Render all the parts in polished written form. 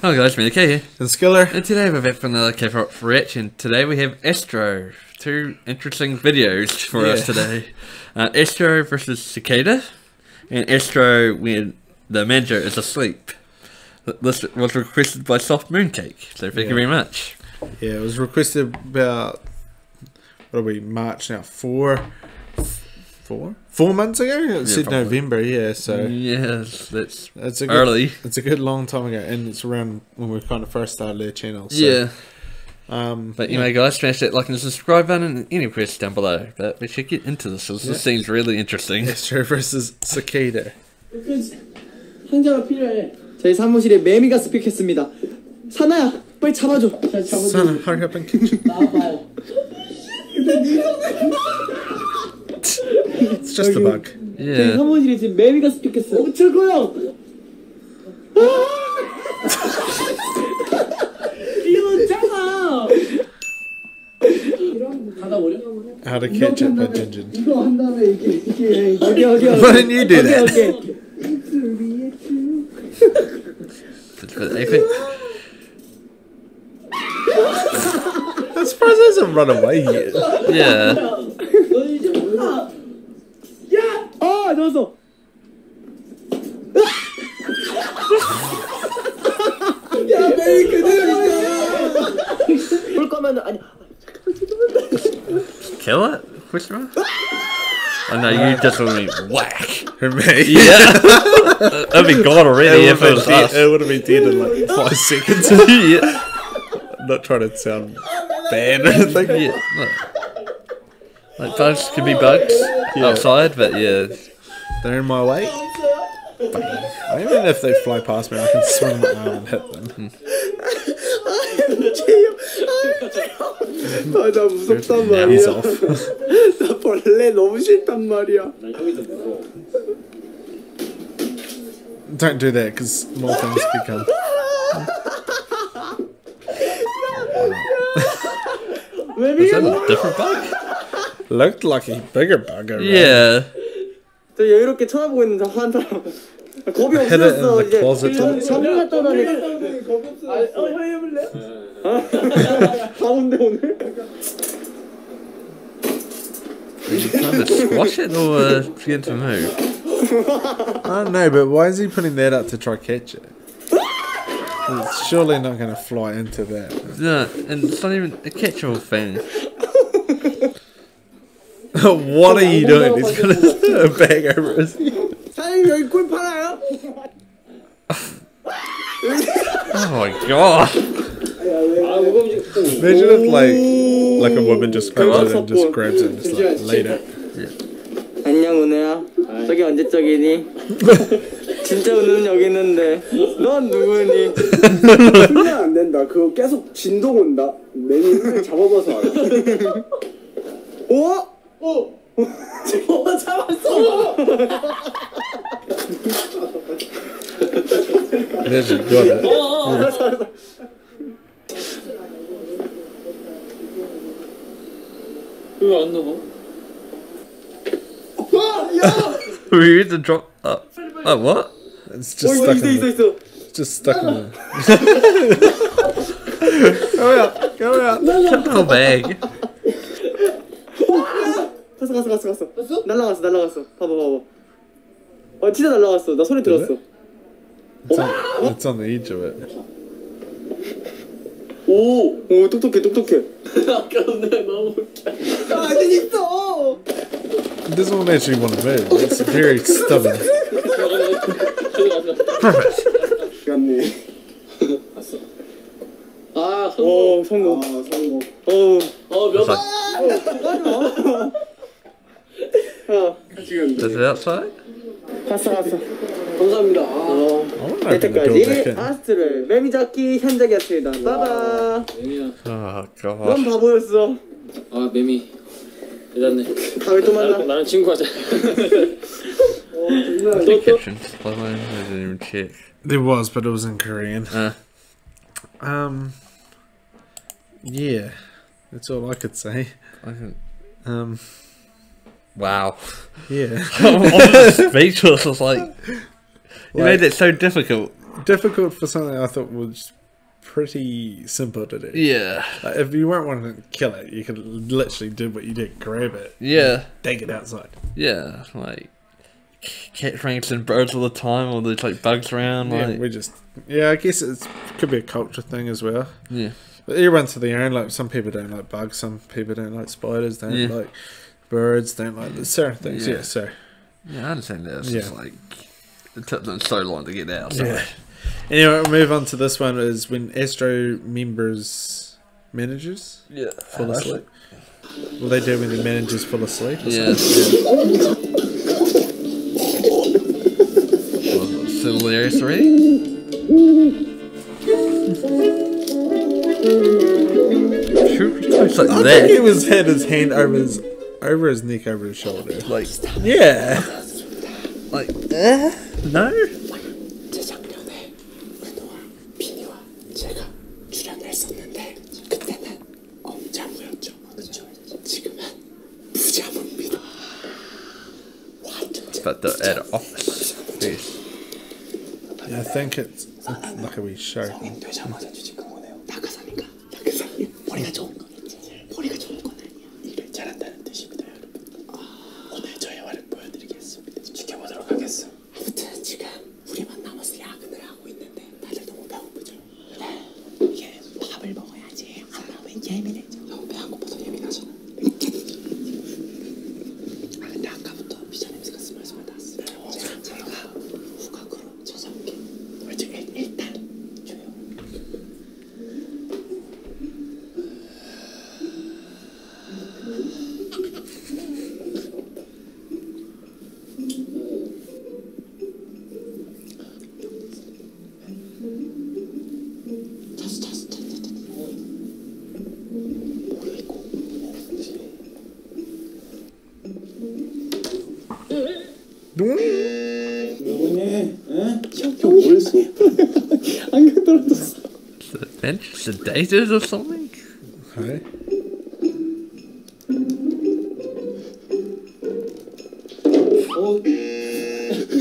Hi guys, me okay here. And Skiller. And today we're back for another Kpop reaction. Today we have Astro. Two interesting videos for us today. Astro versus Cicada. And Astro when the manager is asleep. This was requested by Soft Mooncake, so thank you very much. Yeah, it was requested about, what are we, March now? 4 months ago? It said probably. November, yeah, so. Yes, that's a early. It's a good long time ago, and it's around when we kind of first started their channel. So, yeah. But yeah. anyway guys, smash that like and subscribe button and any requests down below. But we should get into this, this seems really interesting. Astro versus Cicada. 상자가 필요해. 저희 사무실에 매미가 습격했습니다. 사나야, 빨리 잡아줘. Son, hurry up and catch it. 나와봐요. It's just a bug. 저희 Yeah. 사무실에 지금 매미가 습격했어요. 엄청 커요. 이거 작아. 닫아버려? How to catch it by Jinjin. 이거 한 다음에 이게 여기. Why didn't you do that? 오케이. I'm surprised it hasn't run away yet. Yeah. 야! 넣었어. 야, 매미 그대로야. 볼 거면 아니. Kill it? Question mark? I know you just want me whack. For me? Yeah. That'd be gone already if it was us. It would have been dead in like 5 seconds. Yeah. I'm not trying to sound bad or anything. Yeah. Like bugs could be bugs outside, but yeah. They're in my way. Even if they fly past me, I can swing my arm and hit them. 나 무섭단 말이야. He's off. 나 벌레 너무 싫단 말이야. Don't do that, because more things become. Is that a different bug? Looked like a bigger bug over Yeah. 저 여유롭게 쳐다보고 있는 저 한 사람. 겁이 Hid it in 없었어. the 이제 closet. 전문 갔다 오다니. 형 해볼래? 가운데 오늘? Are you trying to squash it or get it to move? I don't know, but why is he putting that up to try catch it? It's surely not going to fly into that. No, and it's not even a catch-all thing. What are you doing? He's got a bag over his head. 사장님 여기 꿀 팔아요? Oh my god. Imagine if like a woman just grabs it and just grabs it and just like laid it. 안녕 은혜야. 저기 언제적이니? 진짜 은혜는 여기 있는데 넌 누구니? 풀면 안 된다. 그거 계속 진동 온다. 매니 은혜 잡아봐서 알아. 오? 잡았어. There's a got it. 왜 안 나가? We need to drop up. Oh, what? It's just stuck in the, 있어. just stuck in the. Go out. Typical bag. 갔어. 날라갔어. 봐봐. 진짜 날라갔어. 나 소리 들었어. It's on the edge of it. 오, 똑똑해. 아까 내가 너무 웃겨. 아직 있어. It doesn't actually want to move. It's very stubborn. 갔네. 왔어. 성공. 몇 번? Is it outside? 갔어. 감사합니다. 여태까지 아스트로의 매미 잡기 현장이었습니다. 빠바. Oh god. 넌 바보였어. 아 매미 대단해. 다음에 또 만나. 나랑 친구하자. The kitchen. I didn't even check. There was, but it was in Korean. Yeah, that's all I could say. Wow. Yeah. I'm speechless. I was like, you made it so difficult. difficult for something I thought was pretty simple to do. Yeah. Like, if you weren't wanting to kill it, you could literally do what you did: grab it, Yeah. take it outside. Yeah. Like cat ranks and birds all the time, or there's like bugs around. Yeah, Like I guess it could be a culture thing as well. yeah. But everyone's to their own. Like some people don't like bugs, some people don't like spiders, don't like birds, don't like certain things. Yeah, so yeah, I understand that. It's just like it took them so long to get out. So. yeah. Anyway, we'll move on to this one. Is when Astro managers fall asleep. What they do when the managers fall asleep? Yeah. Still hilarious already. Looks like I that. think he had his hand over his neck, over his shoulder. Like Yeah. like no. 재작년에 은호와 비니와 제가 출연을 했었는데 그때는 엄자무였죠. 지금은 부자무입니다. But the at office. Yes. Yeah, I think it's like a wee show. 성인 되자마자 취직한 거네요. 낙하산인가? 낙하산이 머리가 좋은 거겠지. 머리가 좋은 건 아니야. 일을 잘한다는 뜻입니다, 여러분. 오늘 저의 활을 보여드리겠습니다. 지켜보도록 하겠어. 아무튼 지금 우리만 남아서 야근을 하고 있는데 다들 너무 배고프죠? 네. 이게 밥을 먹어야지. 안 먹으면 예민해져. 너무 배 안 고파서 예민하잖아. 근데 아까부터 피자 냄새가 스멀스멀 났어. 제가 후각으로 찾아올게. 일단 조용. 안경 떨어졌어. The bench sedated or something? Hey?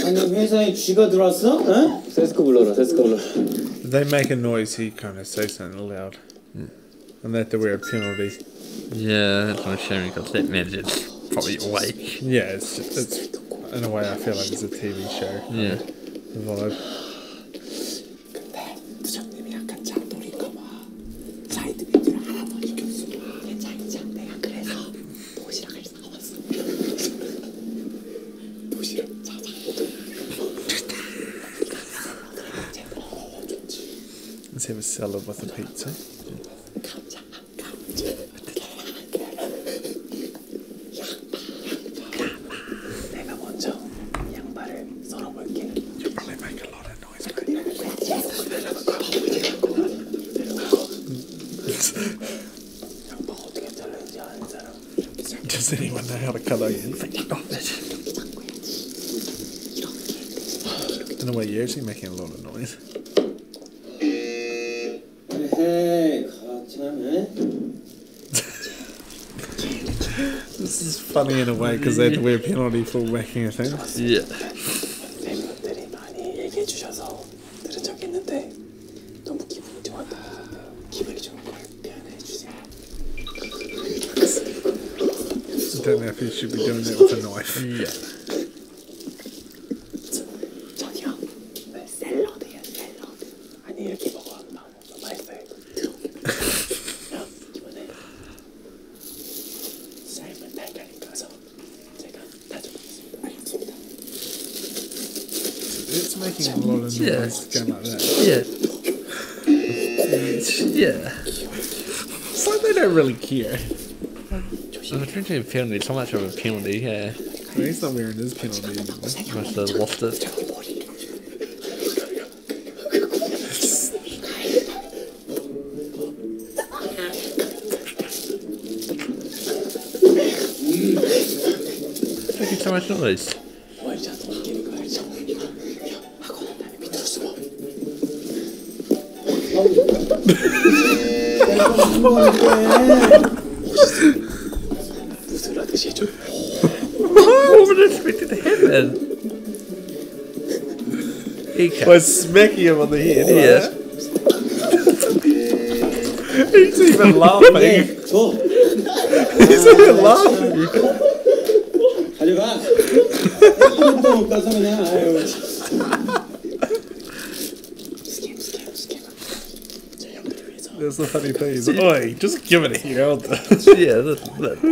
아니 회사에 쥐가 들어왔어? 어? 세스코 불러라. 세스코 불러. If they make a noise, he kind of says something loud. And they have to wear a penalty. Yeah, that's what I'm sharing because that manager's probably awake. Yeah, it's in a way I feel like it's a TV show. Yeah. The vibe. 근데 부장님이 약간 짱돌인가 봐. 사이드 빈들을 하나 더 시켰어. 괜찮. 내가 그래서 도시락을 사왔어. 도시락 자자. Let's have a salad with a pizza. 감자. 내가 먼저 양파를 썰어볼게. You probably make a lot of noise. 양파 어떻게 자르는지 아는 사람? Does anyone know how to cut onions? In a way, you're actually making a lot of noise. 에헤이, 가차네. This is funny in a way because they have to wear a penalty for making a thing. Yeah. 팬분들이 많이 얘기해 주셔서 들은 적이 있는데 너무 기분이 좋았던 것 같아요. 기분이 좋은 걸 표현해 주세요. I don't know if you should be doing that with a knife. Yeah. 저기요, 샐러드야 샐러드. 아니 이렇게 먹어. 맛있어요. 형 이번에 삶은 달걀이 가서 제가 다져보겠습니다. 알겠습니다. It's making a lot of noise going like that. Yeah. Yeah. It's like they don't really care. I'm thinking of penalty, so much of a penalty, yeah. Well, he's not wearing his penalty anymore. Must have lost it. 저기 머리. Making so much noise. 머리 자서 웃기는 거 알죠? 하고 난 다음에 밑으로 숨어. 웃으라듯이 해줘. What would I expect it to happen? By smacking him on the head. Yeah. He's even laughing. 줘. He's even laughing. 가져가. 한번도 못 가서 그냥 아유. That's the funny thing. He's like, oi, just give it here. Yeah, what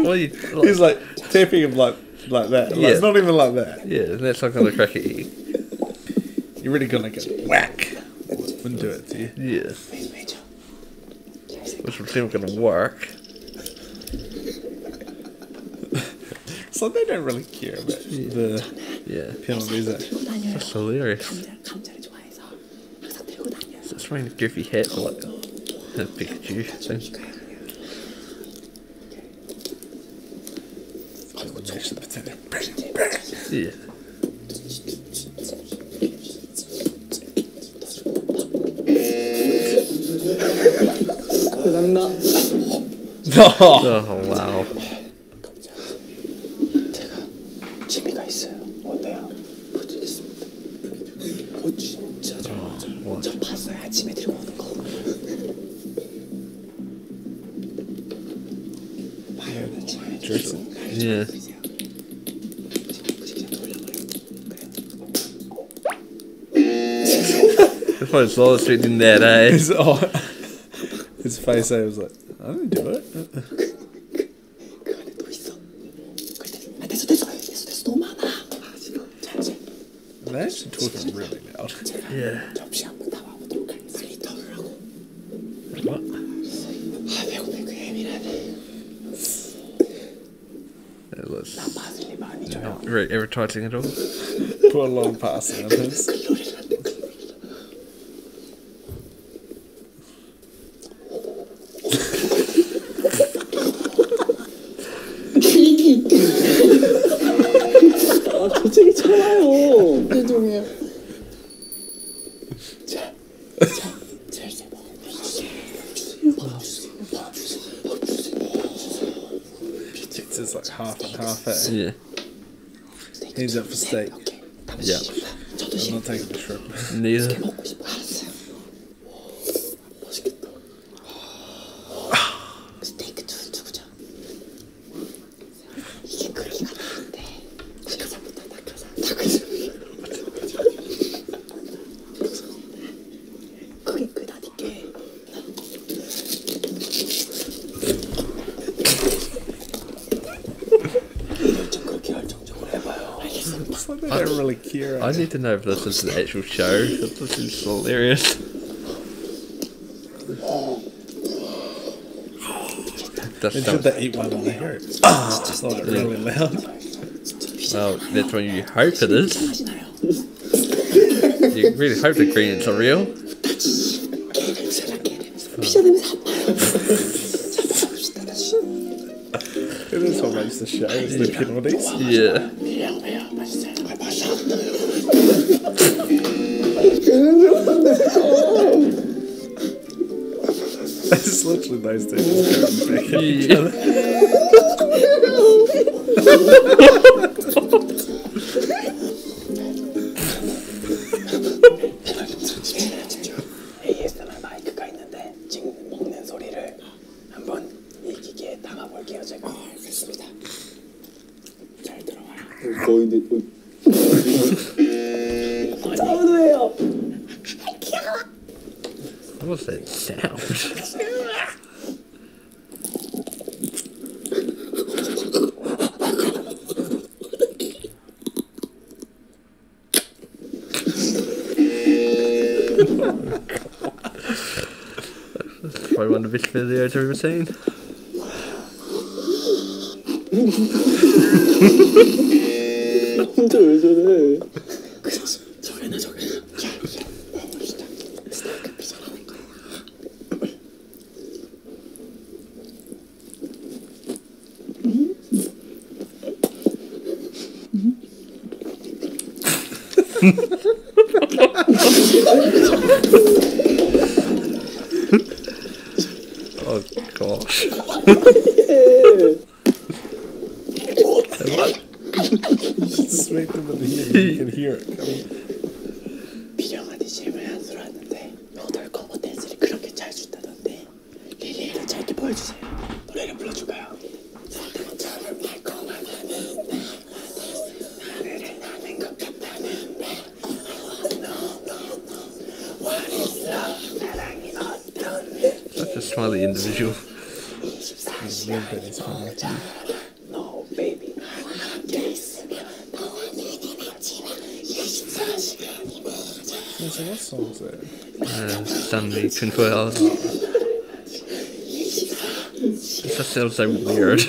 are you, like, He's like tapping him like that. Like, Yeah. not even like that. yeah, that's not gonna crack at you. You're really gonna get whack. Wouldn't do it to you. Yeah. Which was never gonna work. So they don't really care about the Yeah. penalties. That's hilarious. So it's wearing a goofy hat for like a Pikachu thing. Mash the potato. Yeah. 감사합니다. No. Oh wow. 취미가 있어요. 어때요? 보여드리겠습니다. 진짜 저 봤어요. 아침에 들고 오는 거. 봐요. Yeah. If I saw us reading that, eh? His face, I was like, I didn't do it. 그 안에 또 있어. 됐어. 너무 많아. They're actually talking really loud. Yeah. 접시 한번 담아보도록 하겠습니다. 빨리 털으라고. What? 배고파 그 예민하네. It was 맛을 많이 줘요. not very advertising at all. Put a long pass in his. 도책이 참아요. 죄송해요. 자, 이제 It's like half and half. Eh? Yeah. He's up for steak. Yeah. I'm not taking the shrimp. Neither. 먹고 싶어. 알았어요. 맛있겠다. 스테이크 주자. 이게 크기가 나는데 닭가슴부터 크기 크다니까. 좀 그렇게 열정적으로 해봐요. 알겠습니다. It's like they don't really care. I need to know if this is the actual show. This is hilarious. That's They so, should they eat one when they hear it. It's like really loud. well, that's when you hope it is. You really hope the ingredients are real. 피자 냄새 안 나요. It is what makes the show, is the penalties. Yeah. 왜요? 맛있어요. 맛이 안 It's literally those two just going back at each other. ASMR 마이크가 있는데 지금 먹는 소리를 한번 이 기기에 담아볼게요. 제가. 알겠습니다. 잘 들어와요. 거의 짜우드예요. What was that sound? Probably one of the best videos I've ever seen. 혼자 왜 저래? 저래나. 자, 먹읍시다. 스테이크 피자 나온 거야. Oh gosh. Just smack them in the head, you can hear it coming. 비령. 보여주세요. 노래를 불러줄까요? 상대모처럼 달콤한 하늘을 나는 것 같다는데 What is love? 사랑이 어떤 Such a smiley individual. No baby 함께 있으면 너와 내게 마지막 24시간이 So what song's that? Stanley 24 hours. That sounds so weird.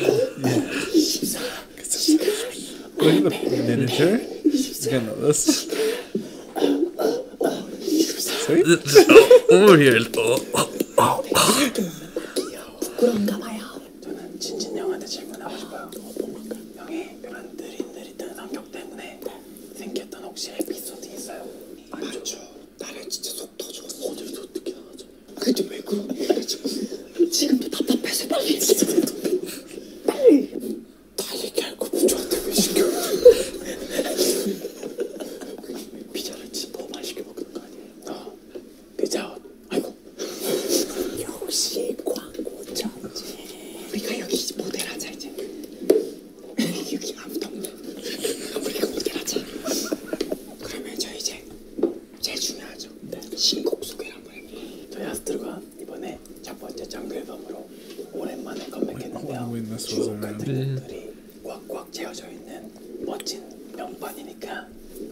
Look at the miniature. Again, like this. See? Oh, here. Oh. 부끄러운가 봐요. 저는 진진 형한테 질문하고 싶어요. 형이 그런 느릿느릿한 성격 때문에 생겼던 혹시 에피소드 있어요? 많죠. 나를 진짜 속 터져. 어디서 어떻게 나가죠? 근데 왜 그러는 지금도 답답해서 빨리 진짜 빨리 다 얘기할 거면 저한테 왜 시켜? 피자를 진짜 너무 많이 시켜 먹는 거 아니에요? 피자 아이고 역시 광고 천재. 우리가 여기 모델하자 이제. 여기 아무도 없네. 우리가 모델하자. 그러면 저 이제 제일 중요하죠. 신곡 소개를 한번 해볼게요. 저희 아스트로가 이번에 첫 번째 정규 앨범으로 오랜만에 컴백했는데요. When this was 쭉 around. 같은 곡들이 꽉꽉 채워져 있는 멋진 명반이니까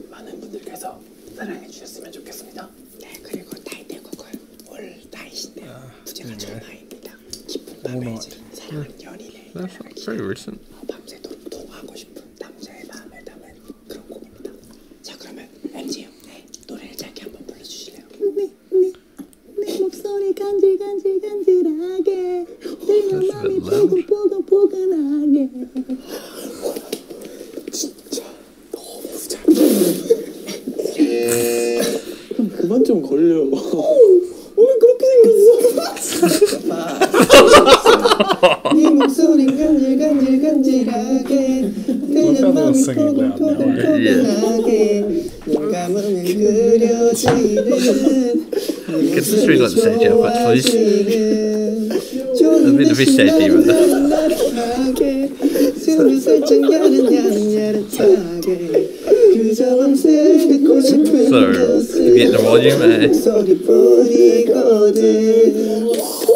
많은 분들께서 사랑해 주셨으면 좋겠습니다. 네, 그리고 타이틀곡은 올 나이신데요. 부제가 전화입니다. 기쁜 밤에 사랑한 연인의 That's very recent. 밤새도록 통화하고 싶은 남자의 마음을 담은 그런 곡입니다. 자, 그러면 MG 형, 노래를 짧게 한번 불러주실래요? 내 목소리 간질간질간질하게 내 맘이 포근포근포근하게 진짜 너무 잘해. 형 그만 좀 걸려. 왜 그렇게 생겼어? 네 목소리 간질간질간질하게 그냥 맘이 포근포근포근하게 눈 감으면 그려지는 Gets the string on the stage, yeah, but please. A bit of his stage, 숨을 살짝 야릇야릇하게 그저 밤새 듣고 싶은 So, to get the volume, 소리뿐이거든.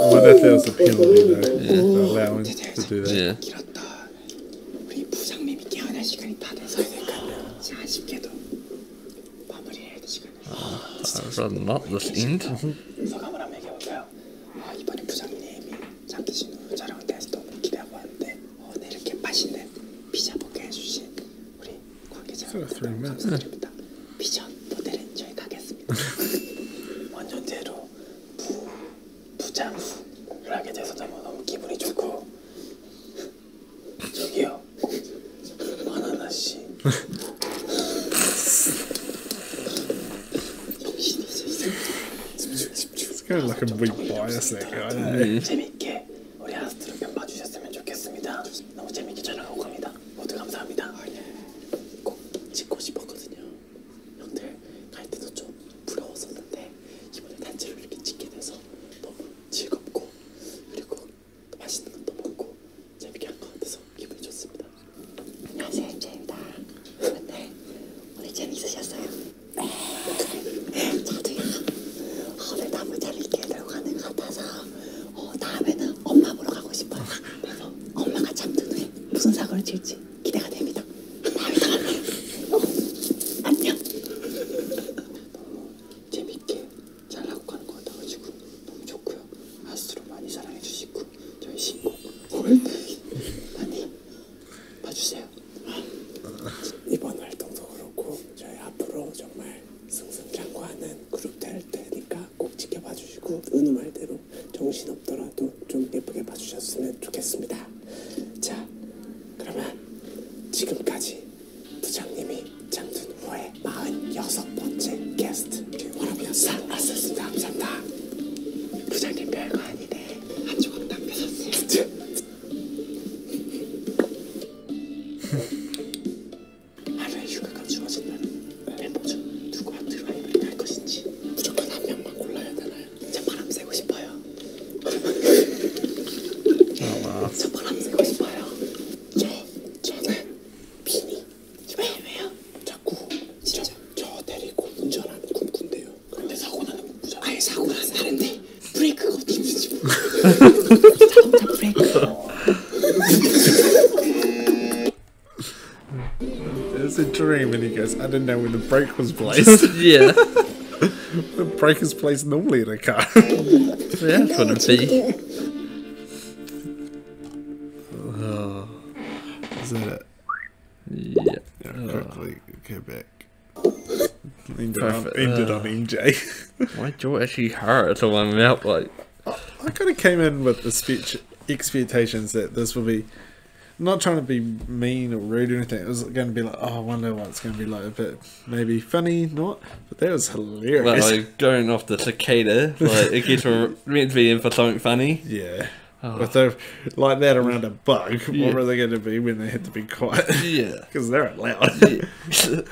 I wonder if there was a penalty though, allowing to do that. yeah. 길었다. 우리 부장님이 깨어날 시간이 다 돼서 아쉽게도 마무리를 해야 될 시간이. I'd rather not this end. 소감을 한번 얘기해볼까요? 이번에 부장님이 잠드신 후 촬영 때에서 너무 기대하고 왔는데 오늘 이렇게 맛있는 피자 먹게 해주신 우리 관계자분들 너무 감사드립니다. 피자 모델은 저희 가겠습니다. 원년대로 부장을 하게 돼서 너무 기분이 좋고 저기요 바나나씨 It's kind of like a weak bias, that guy, isn't he? 재밌게 우리 아스트로 편 봐주셨으면 좋겠습니다. 너무 재밌게 촬영하고 갑니다. 모두 감사합니다. 꼭 찍고 싶었거든요. 형들 갈 때도 좀 부러웠었는데 이번에 단체로 이렇게 찍게 돼서 너무 즐겁고 그리고 또 맛있는 것도 먹고 재밌게 한 것 같아서 기분이 좋습니다. 안녕하세요, MJ입니다. 여러분들 오늘 재밌으셨어요? 저도요. 오늘 너무 재밌게 들고 가는 것 같아서 다음에는 엄마 보러 가고 싶어요. 그래서 엄마가 잠든 후에 무슨 사고를 칠지 기대가 됩니다. 다음에 또 만나요. 안녕. 너무 재밌게 잘하고 가는 것 같아가지고 너무 좋고요. 아스트로 많이 사랑해주시고 저희 신곡 많이 봐주세요. 이번 활동도 그렇고 저희 앞으로 정말 승승장구하는 그룹 될 테니까 꼭 지켜봐 주시고 은우 말대로 정신없더라도 좀 예쁘게 봐주셨으면 좋겠습니다. 자, 그러면 지금까지 부장님이 잠든 후에 46번째 게스트 원아비였습니다. 감사합니다. 부장님 별거 아니네. 한 조각 딱 뺏었어요. 하루에 휴가가 주어진다는 멤버 중 누구와 드라이브를 갈 것인지 무조건 한 명만 골라야 되나요? 진짜 바람 쐬고 싶어요. else. 바람 쐬고 싶어요. 저는 비니. 왜요? 자꾸 저 데리고 운전하는 꿈꾼대요. 근데 사고 나는 꿈꾸잖아. 아니 사고 나는데 브레이크가 어디 있는지 자동차 브레이크. It's a dream, and he goes, I didn't know where the brake was placed. Yeah. The brake is placed normally in a car. Yeah, that's what it'd be. Is that it? Yeah. Quickly go back. Perfect. Ended on MJ. My jaw actually hurt to my mouth, like. I kind of came in with the expectations that this will be, not trying to be mean or rude or anything. It was going to be like, oh, I wonder what it's going to be like, a bit maybe funny, not. But that was hilarious. Well, like going off the cicada, like it gets meant to be in for something funny. Yeah. Oh. With the, like that around a bug, Yeah. what were they going to be when they had to be quiet? Yeah. Because they're loud. Yeah.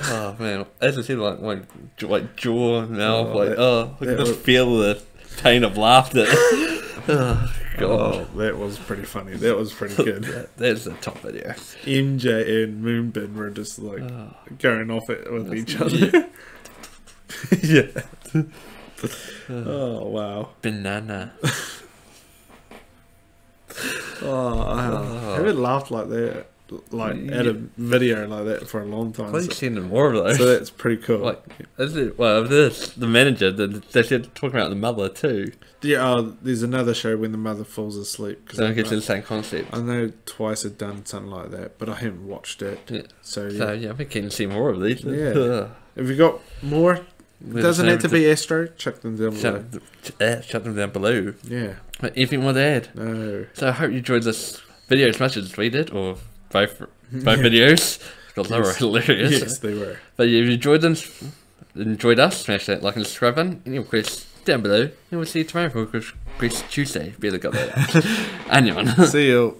Oh man, as I said, like jaw, mouth, I can just feel the pain of laughter. Oh god, Oh, that was pretty funny. That was pretty good. That's a top video. MJ and Moonbin were just like going off it with each other. Yeah. Oh wow. Banana. I haven't laughed like that, like at a video like that for a long time. I've seen more of those. So that's pretty cool. Like, is it, well, this the manager. They should talk about the mother too. Yeah, there's another show when the mother falls asleep. So I guess it's the same concept. I know Twice had done something like that, but I haven't watched it. Yeah. So So yeah, I'm keen to see more of these. Yeah. Have you got more? Doesn't have to be Astro. Chuck them down below. Shut them down below. Yeah. Anything more to add? No. So I hope you enjoyed this video as much as we did, or both videos, because they were hilarious. Yes, they were. But if you enjoyed us, smash that like and subscribe button. Any requests down below, and we'll see you tomorrow for Request Tuesday. Better got that. Annyeong. See you.